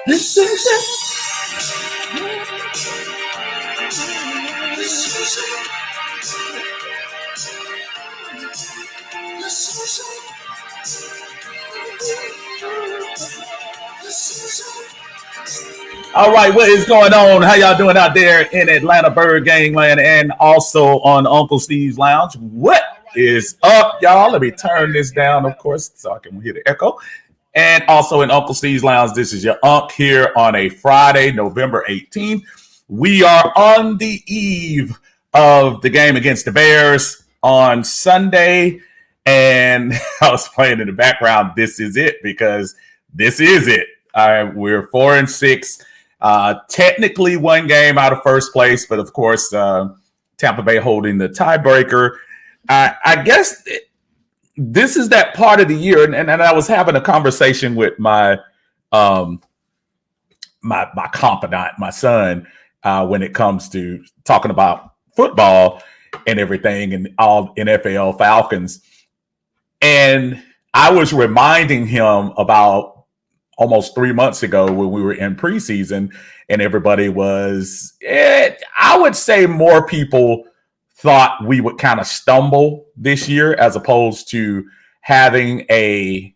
This is it. All right, what is going on? How y'all doing out there in Atlanta, Bird Gangland, and also on Uncle Steve's Lounge? What is up, y'all? Let me turn this down, of course, so I can hear the echo. And also in Uncle Steve's Lounge, this is your Unc here on a Friday, November 18th. We are on the eve of the game against the Bears on Sunday. And I was playing in the background, this is it, because this is it. We're 4-6. Technically one game out of first place, but of course, Tampa Bay holding the tiebreaker. I guess this is that part of the year, and I was having a conversation with my my confidant, my son, when it comes to talking about football and everything, and all NFL Falcons. And I was reminding him about almost 3 months ago when we were in preseason, and everybody was, I would say more people thought we would kind of stumble this year as opposed to having an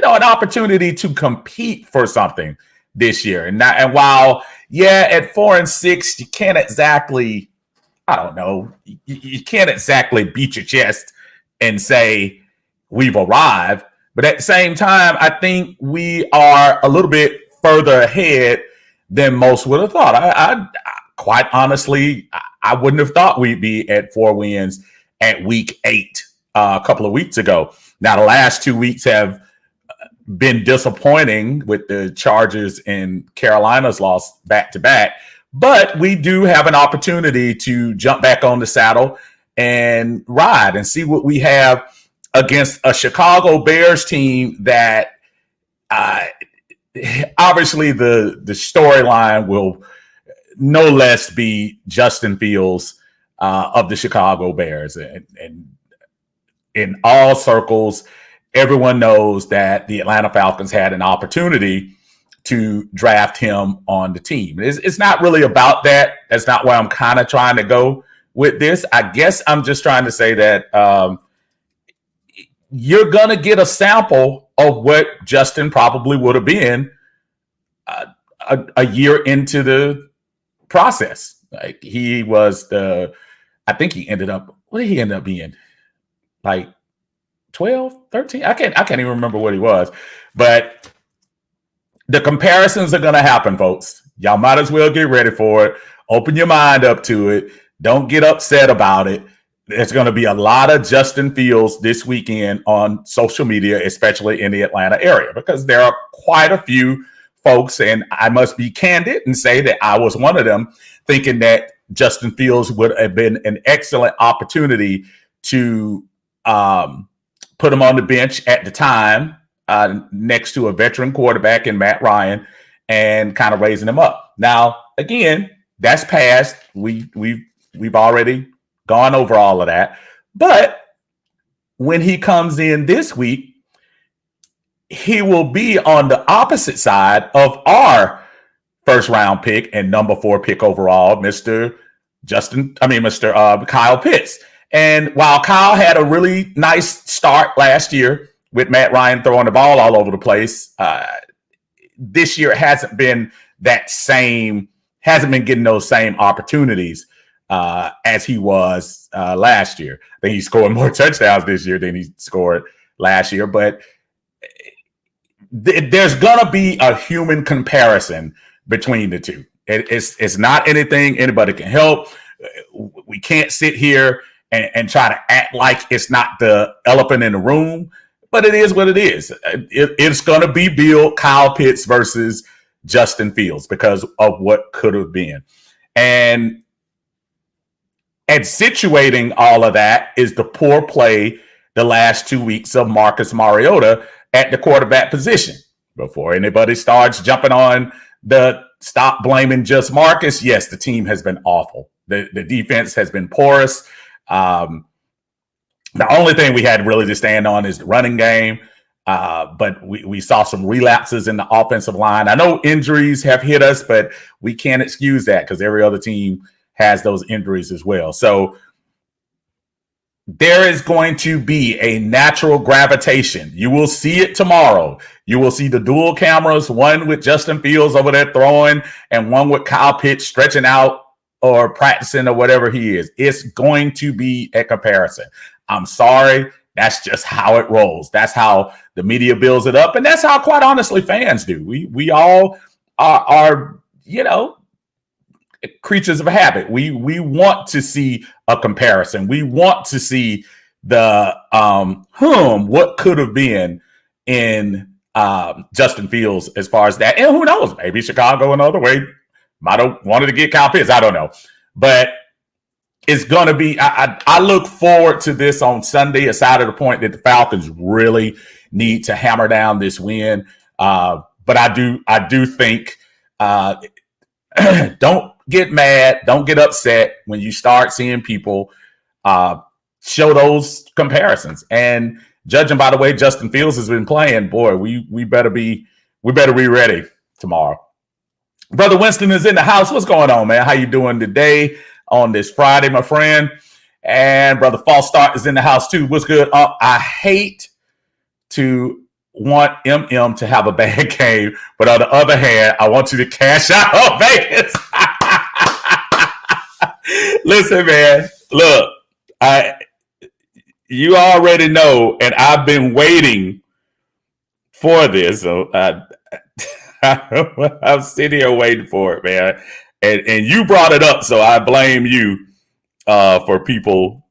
opportunity to compete for something this year. And while, at 4-6, you can't exactly, you can't exactly beat your chest and say we've arrived. But at the same time, I think we are a little bit further ahead than most would have thought. I quite honestly, I wouldn't have thought we'd be at 4 wins at week 8 a couple of weeks ago. Now, the last 2 weeks have been disappointing with the Chargers and Carolina's loss back to back. But we do have an opportunity to jump back on the saddle and ride and see what we have against a Chicago Bears team that obviously the storyline will no less be Justin Fields of the Chicago Bears. And in all circles, everyone knows that the Atlanta Falcons had an opportunity to draft him on the team. It's not really about that. That's not where I'm kind of trying to go with this. I guess I'm just trying to say that you're going to get a sample of what Justin probably would have been a year into the process. Like he was I think he ended up, what did he end up being? Like 12, 13? I can't even remember what he was. But the comparisons are going to happen, folks. Y'all might as well get ready for it. Open your mind up to it. Don't get upset about it. There's going to be a lot of Justin Fields this weekend on social media, especially in the Atlanta area, because there are quite a few folks, and I must be candid and say that I was one of them, thinking that Justin Fields would have been an excellent opportunity to put him on the bench at the time next to a veteran quarterback in Matt Ryan and kind of raising him up. Now, again, that's past. We've already gone over all of that. But when he comes in this week, he will be on the opposite side of our first round pick and number 4 pick overall, Mr. Kyle Pitts. And while Kyle had a really nice start last year with Matt Ryan throwing the ball all over the place, this year hasn't been getting those same opportunities as he was last year. I think he scored more touchdowns this year than he scored last year. But there's going to be a human comparison between the two. It's not anything anybody can help. We can't sit here and try to act like it's not the elephant in the room, but it is what it is. It's going to be Kyle Pitts versus Justin Fields because of what could have been. And And situating all of that is the poor play the last 2 weeks of Marcus Mariota at the quarterback position. Before anybody starts jumping on the stop blaming just Marcus, yes, the team has been awful. The defense has been porous. The only thing we had really to stand on is the running game. But we saw some relapses in the offensive line. I know injuries have hit us, but we can't excuse that because every other team has those injuries as well. So there is going to be a natural gravitation. You will see it tomorrow. You will see the dual cameras, one with Justin Fields over there throwing and one with Kyle Pitts stretching out or practicing or whatever he is. It's going to be a comparison. I'm sorry. That's just how it rolls. That's how the media builds it up. And that's how, quite honestly, fans do. We all are creatures of habit. We want to see a comparison. We want to see the what could have been in Justin Fields as far as that. And who knows? Maybe Chicago another way might have wanted to get Kyle Pitts. I don't know. But it's going to be, I look forward to this on Sunday, aside of the point that the Falcons really need to hammer down this win. But I do think don't get mad, don't get upset when you start seeing people show those comparisons. And judging by the way Justin Fields has been playing, boy, we better be ready tomorrow. Brother Winston is in the house. What's going on, man? How you doing today on this Friday, my friend? And Brother False Start is in the house too. What's good? I hate to want MM to have a bad game, but on the other hand, I want you to cash out on Vegas. Listen, man, look, you already know, and I've been waiting for this. So I'm sitting here waiting for it, man. And you brought it up, so I blame you for people.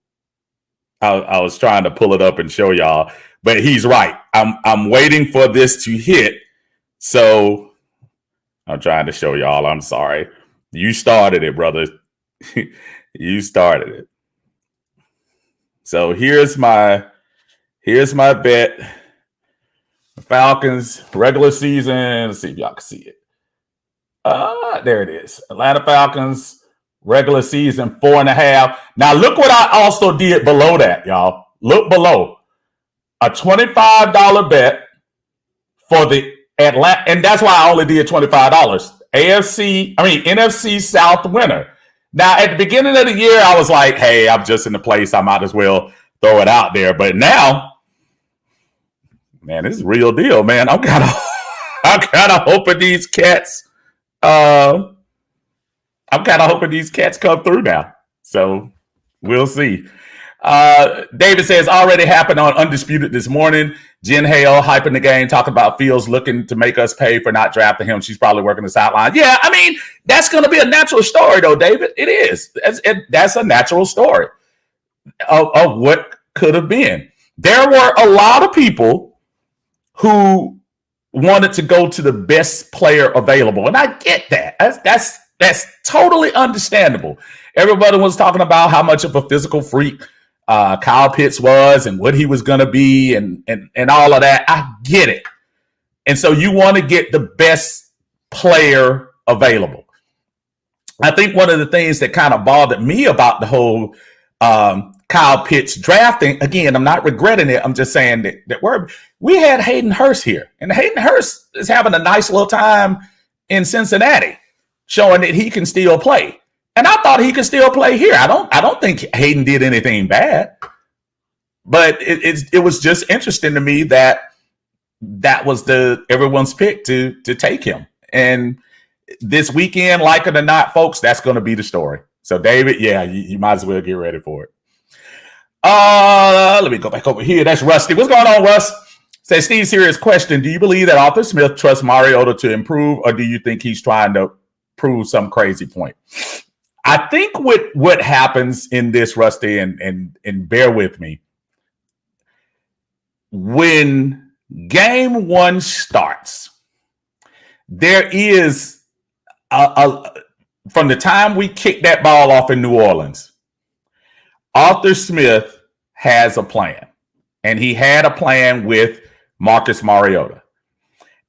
I was trying to pull it up and show y'all, but he's right. I'm waiting for this to hit, so I'm trying to show y'all. I'm sorry. You started it, brother. You started it. So here's my bet. Falcons regular season. Let's see if y'all can see it. There it is. Atlanta Falcons regular season 4.5. Now look what I also did below that, y'all. Look below. A $25 bet for the Atlanta, and that's why I only did $25. NFC South winner. Now at the beginning of the year, I was like, hey, I'm just in the place. I might as well throw it out there. But now, man, this is real deal, man. I'm kind of hoping these cats. I'm kind of hoping these cats come through now. So we'll see. David says already happened on Undisputed this morning. Jen Hale hyping the game, talking about Fields looking to make us pay for not drafting him. She's probably working the sideline. Yeah, I mean, that's going to be a natural story, though, David. It is. That's a natural story of what could have been. There were a lot of people who wanted to go to the best player available, and I get that. That's totally understandable. Everybody was talking about how much of a physical freak Kyle Pitts was and what he was going to be and all of that. I get it. And so you want to get the best player available. I think one of the things that kind of bothered me about the whole Kyle Pitts drafting, again, I'm not regretting it. I'm just saying that we had Hayden Hurst here, and Hayden Hurst is having a nice little time in Cincinnati, showing that he can still play. And I thought he could still play here. I don't think Hayden did anything bad, but it was just interesting to me that was everyone's pick to take him. And this weekend, like it or not, folks, that's going to be the story. So David, yeah, you might as well get ready for it. Let me go back over here. That's Rusty. What's going on, Russ? Says Steve, serious question. Do you believe that Arthur Smith trusts Mariota to improve, or do you think he's trying to prove some crazy point? I think what happens in this, Rusty, and bear with me, when game one starts, there is from the time we kick that ball off in New Orleans, Arthur Smith has a plan, and he had a plan with Marcus Mariota.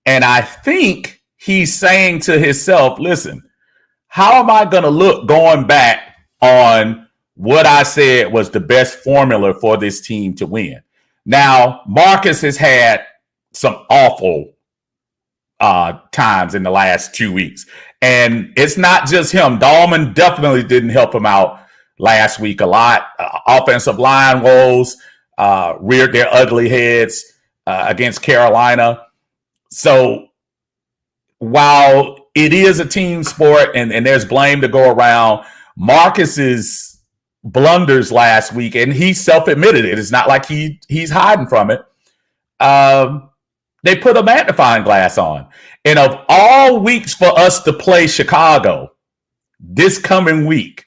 And I think he's saying to himself, listen, how am I going to look going back on what I said was the best formula for this team to win? Now, Marcus has had some awful times in the last 2 weeks. And it's not just him. Dahlman definitely didn't help him out last week a lot. Offensive line woes reared their ugly heads against Carolina. So while it is a team sport and there's blame to go around, Marcus's blunders last week, and he self-admitted it. It's not like he's hiding from it. They put a magnifying glass on. And of all weeks for us to play Chicago this coming week,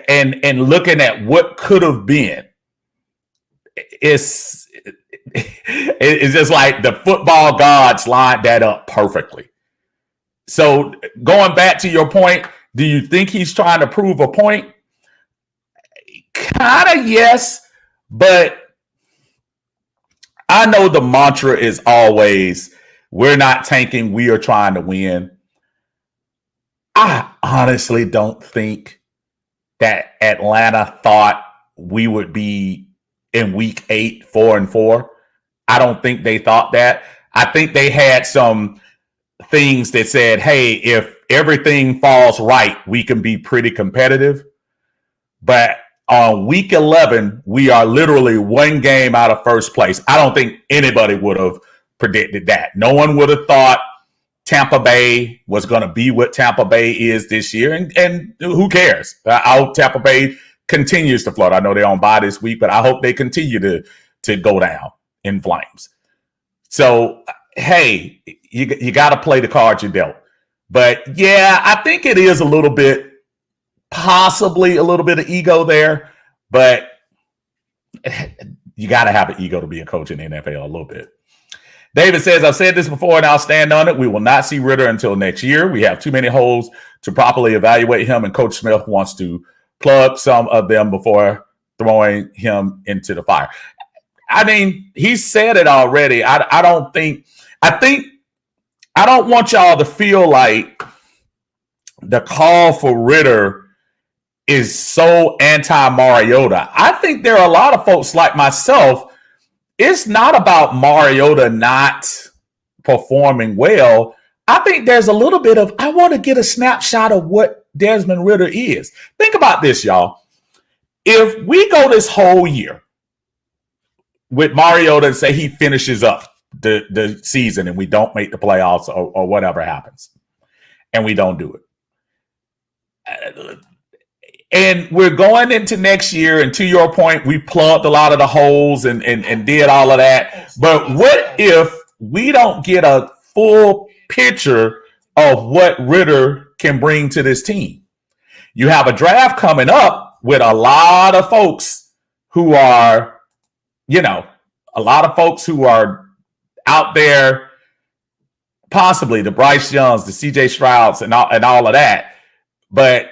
and looking at what could have been, it's just like the football gods lined that up perfectly. So going back to your point, do you think he's trying to prove a point? Kind of, yes, but I know the mantra is always, we're not tanking, we are trying to win. I honestly don't think that Atlanta thought we would be in week 8, 4-4. I don't think they thought that. I think they had some things that said, hey, if everything falls right, we can be pretty competitive. But on week 11, we are literally one game out of first place. I don't think anybody would have predicted that. No one would have thought Tampa Bay was going to be what Tampa Bay is this year. And who cares? I hope Tampa Bay continues to float. I know they're on bye this week, but I hope they continue to go down in flames. So, hey, you got to play the cards you dealt. But, yeah, I think it is a little bit, possibly a little bit of ego there, but you got to have an ego to be a coach in the NFL a little bit. David says, I've said this before and I'll stand on it. We will not see Ridder until next year. We have too many holes to properly evaluate him, and Coach Smith wants to plug some of them before throwing him into the fire. I mean, he said it already. I don't want y'all to feel like the call for Ridder is so anti-Mariota. I think there are a lot of folks like myself. It's not about Mariota not performing well. I think there's a little bit of, I want to get a snapshot of what Desmond Ridder is. Think about this, y'all. If we go this whole year with Mariota and say he finishes up the season and we don't make the playoffs or whatever happens, and we don't do it, and we're going into next year, and to your point, we plugged a lot of the holes and did all of that. But what if we don't get a full picture of what Ridder can bring to this team? You have a draft coming up with a lot of folks who are, out there, possibly the Bryce Youngs, the CJ Strouds, and all of that. But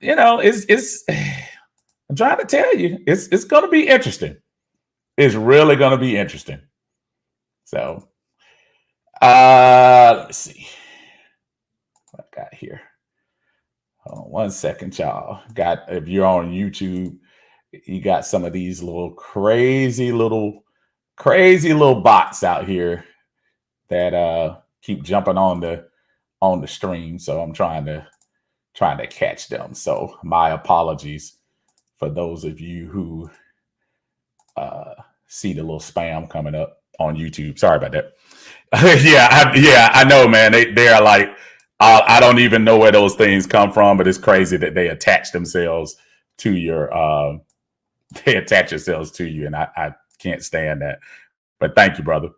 it's I'm trying to tell you, it's going to be interesting. It's really going to be interesting. So, let's see what I got here. Hold on 1 second, y'all. If you're on YouTube, you got some of these crazy little bots out here that keep jumping on the stream. So I'm trying to catch them. So my apologies for those of you who see the little spam coming up on YouTube. Sorry about that. I know, man. They are like, I don't even know where those things come from, but it's crazy that they attach themselves to your, they attach themselves to you, and I can't stand that. But thank you, brother.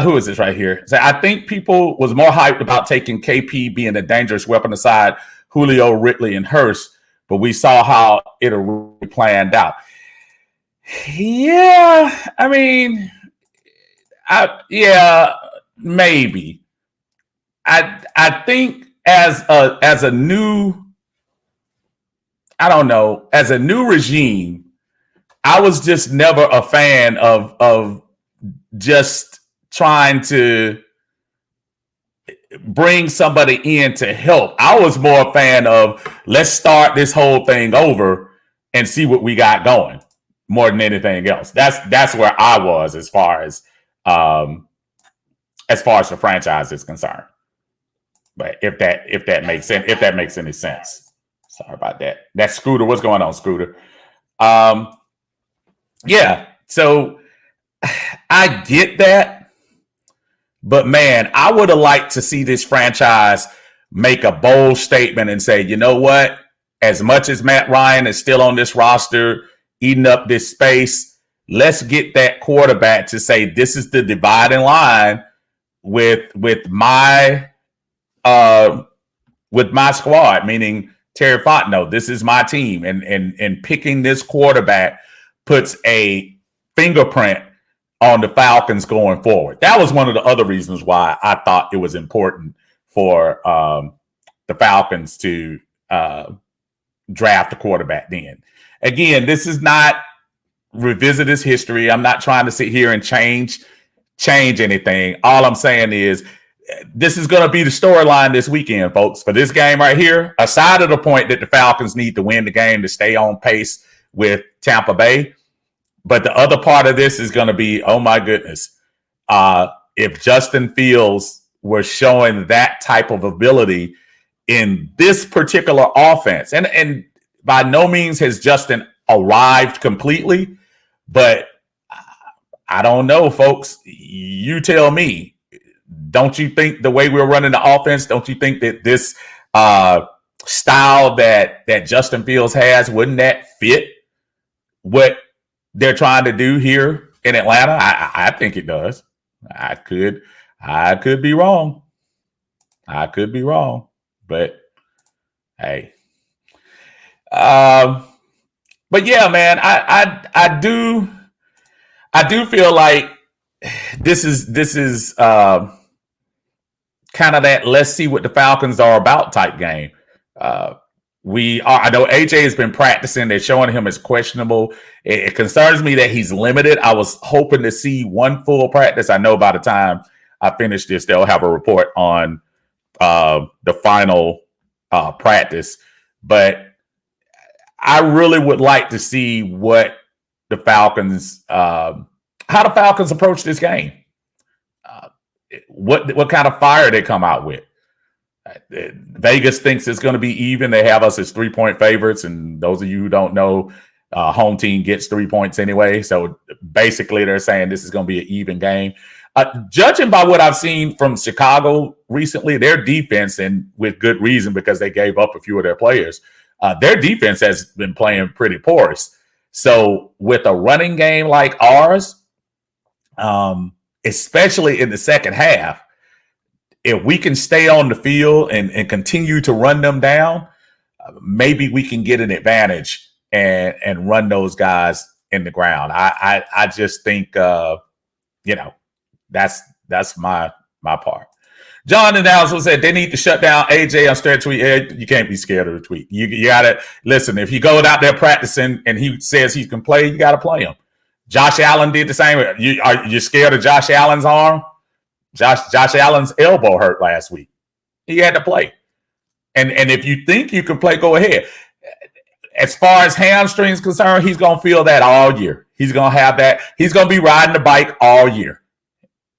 Who is this right here? So I think people was more hyped about taking KP being a dangerous weapon aside Julio, Ridley, and Hurst, but we saw how it really planned out. Yeah, I mean, maybe. I think as a new I don't know, as a new regime, I was just never a fan of just trying to bring somebody in to help. I was more a fan of let's start this whole thing over and see what we got going more than anything else. That's where I was as far as the franchise is concerned. But if that makes sense, if that makes any sense. Sorry about that. That's Scooter. What's going on, Scooter? Yeah. So I get that. But man, I would have liked to see this franchise make a bold statement and say, you know what? As much as Matt Ryan is still on this roster, eating up this space, let's get that quarterback to say this is the dividing line with my squad, meaning Terry Fontenot. This is my team, and picking this quarterback puts a fingerprint on the Falcons going forward. That was one of the other reasons why I thought it was important for the Falcons to draft a quarterback then. Again, this is not revisit history. I'm not trying to sit here and change anything. All I'm saying is this is going to be the storyline this weekend, folks. For this game right here, aside of the point that the Falcons need to win the game to stay on pace with Tampa Bay, but the other part of this is going to be, oh my goodness, if Justin Fields were showing that type of ability in this particular offense, and by no means has Justin arrived completely, but I don't know, folks. You tell me. Don't you think the way we're running the offense, don't you think that this style that Justin Fields has, wouldn't that fit what they're trying to do here in Atlanta? I think it does. I could be wrong. I could be wrong. But hey. But yeah, man, I do feel like this is kind of that let's see what the Falcons are about type game. I know AJ has been practicing. They're showing him as questionable. It concerns me that he's limited. I was hoping to see one full practice. I know by the time I finish this, they'll have a report on the final practice. But I really would like to see what the Falcons, how the Falcons approach this game. What kind of fire they come out with. Vegas thinks it's going to be even. They have us as 3-point favorites. And those of you who don't know, home team gets 3 points anyway. So basically they're saying this is going to be an even game. Judging by what I've seen from Chicago recently, their defense, and with good reason because they gave up a few of their players, their defense has been playing pretty porous. So with a running game like ours, especially in the second half, if we can stay on the field and continue to run them down, maybe we can get an advantage and run those guys in the ground. I just think, that's my part. John and Allison said they need to shut down AJ on their tweet. You can't be scared of the tweet. You got to listen. If he goes out there practicing and he says he can play, you got to play him. Josh Allen did the same. Are you scared of Josh Allen's arm? Josh Allen's elbow hurt last week. He had to play. And if you think you can play, go ahead. As far as hamstrings concerned, he's going to feel that all year. He's going to have that. He's going to be riding the bike all year.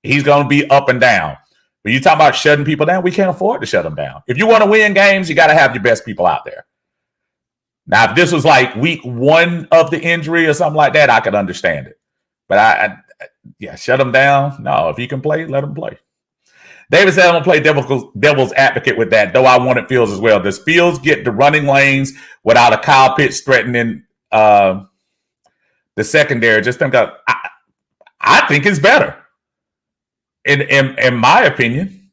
He's going to be up and down. But you talk about shutting people down, we can't afford to shut them down. If you want to win games, you got to have your best people out there. Now, if this was like week 1 of the injury or something like that, I could understand it. But shut him down. No, if he can play, let him play. David said, I'm going to play devil's advocate with that, though I wanted Fields as well. Does Fields get the running lanes without a Kyle Pitts threatening the secondary? Just think of, I think it's better. In my opinion,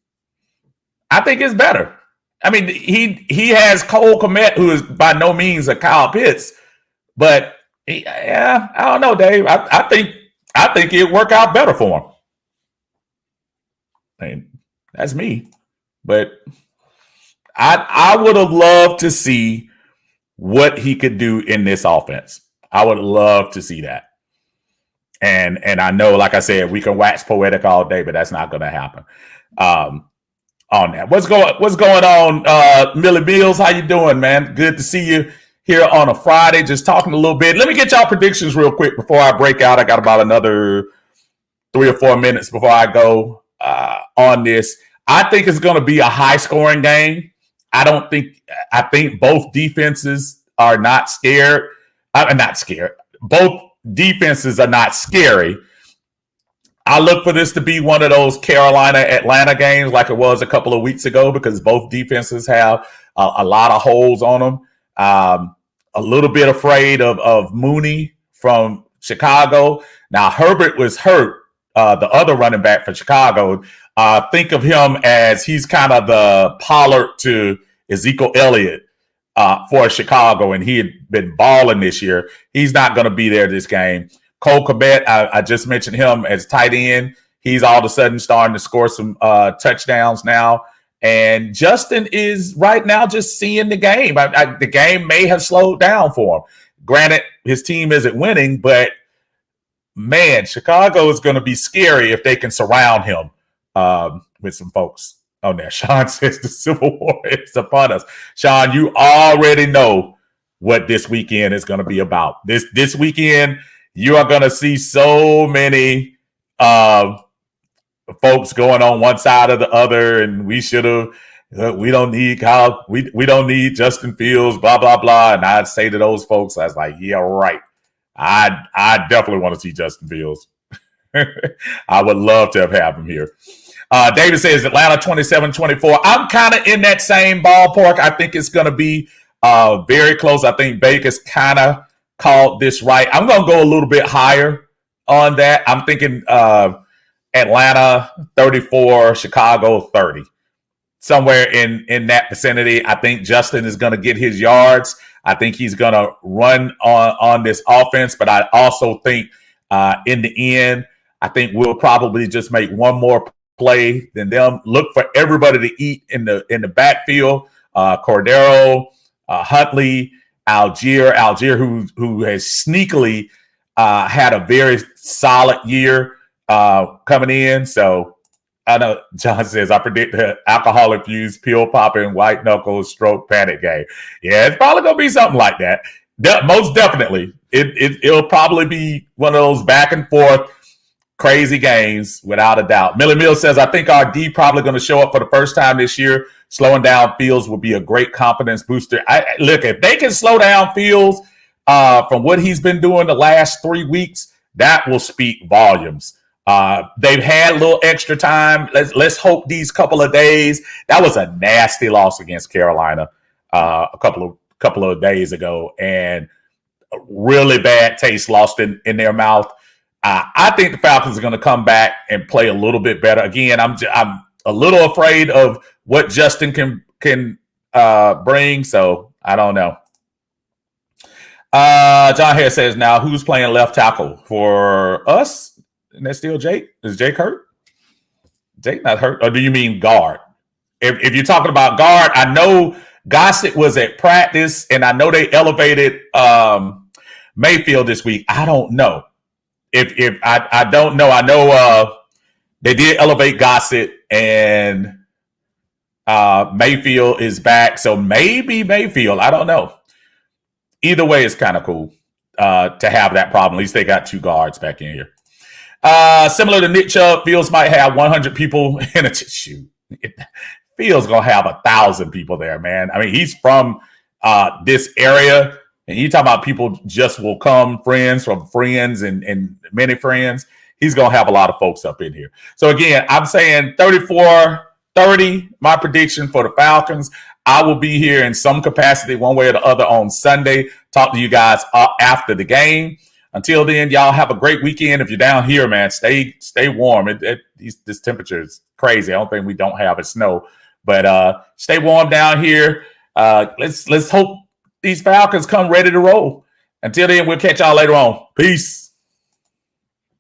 I think it's better. I mean, he has Cole Kmet, who is by no means a Kyle Pitts, but I don't know, Dave. I think it'd work out better for him. I mean, that's me, but I would have loved to see what he could do in this offense. I would love to see that. And I know, like I said, we can wax poetic all day, but that's not going to happen. On that, what's going on, Millie Mills? How you doing, man? Good to see you here on a Friday. Just talking a little bit. Let me get y'all predictions real quick before I break out. I got about another 3 or 4 minutes before I go on this. I think it's going to be a high-scoring game. I think both defenses are not scared. Not scared. Both defenses are not scary. I look for this to be one of those Carolina-Atlanta games like it was a couple of weeks ago because both defenses have a lot of holes on them. A little bit afraid of Mooney from Chicago. Now, Herbert was hurt, the other running back for Chicago. Think of him as he's kind of the Pollard to Ezekiel Elliott for Chicago, and he had been balling this year. He's not going to be there this game. Cole Kmet, I just mentioned him as tight end. He's all of a sudden starting to score some touchdowns now. And Justin is right now just seeing the game. The game may have slowed down for him. Granted, his team isn't winning, but man, Chicago is going to be scary if they can surround him with some folks on there. Sean says the Civil War is upon us. Sean, you already know what this weekend is going to be about. This weekend, you are going to see so many folks going on one side or the other, and we should have. We don't need Kyle. We don't need Justin Fields. Blah blah blah. And I'd say to those folks, I was like, yeah, right. I definitely want to see Justin Fields. I would love to have him here. David says Atlanta 27-24. I'm kind of in that same ballpark. I think it's going to be very close. I think Vegas kind of called this right. I'm going to go a little bit higher on that. I'm thinking Atlanta 34, Chicago 30. Somewhere in that vicinity. I think Justin is going to get his yards. I think he's going to run on this offense. But I also think in the end, I think we'll probably just make one more play than them. Look for everybody to eat in the backfield. Cordero, Huntley, Algier, who has sneakily had a very solid year coming in. So I know John says, I predict the alcohol-infused, pill-popping, white-knuckle stroke panic game. Yeah, it's probably going to be something like that. Most definitely. It'll probably be one of those back-and-forth crazy games, without a doubt. Millie Mills says, I think our D probably going to show up for the first time this year. Slowing down Fields will be a great confidence booster. Look, if they can slow down Fields from what he's been doing the last 3 weeks, that will speak volumes. They've had a little extra time. Let's hope these couple of days. That was a nasty loss against Carolina a couple of days ago, and a really bad taste lost in their mouth. I think the Falcons are going to come back and play a little bit better. Again, I'm a little afraid of what Justin can bring, so I don't know. John Harris says, now who's playing left tackle for us? And that's still Jake. Is Jake hurt? Jake not hurt? Or do you mean guard? If you're talking about guard, I know Gossett was at practice, and I know they elevated Mayfield this week. I don't know. If I don't know. I know they did elevate Gossett, and Mayfield is back. So maybe Mayfield. I don't know. Either way, it's kind of cool to have that problem. At least they got 2 guards back in here. Similar to Nick Chubb, Fields might have 100 people in a shoot. Fields gonna have 1,000 people there, man. I mean, he's from this area, and you talk about people just will come, friends from friends and many friends. He's gonna have a lot of folks up in here. So again, I'm saying 34-30, my prediction for the Falcons. I will be here in some capacity, one way or the other, on Sunday. Talk to you guys after the game. Until then, y'all have a great weekend. If you're down here, man, stay warm. This temperature is crazy. I don't think we don't have snow, but stay warm down here. Let's hope these Falcons come ready to roll. Until then, we'll catch y'all later on. Peace.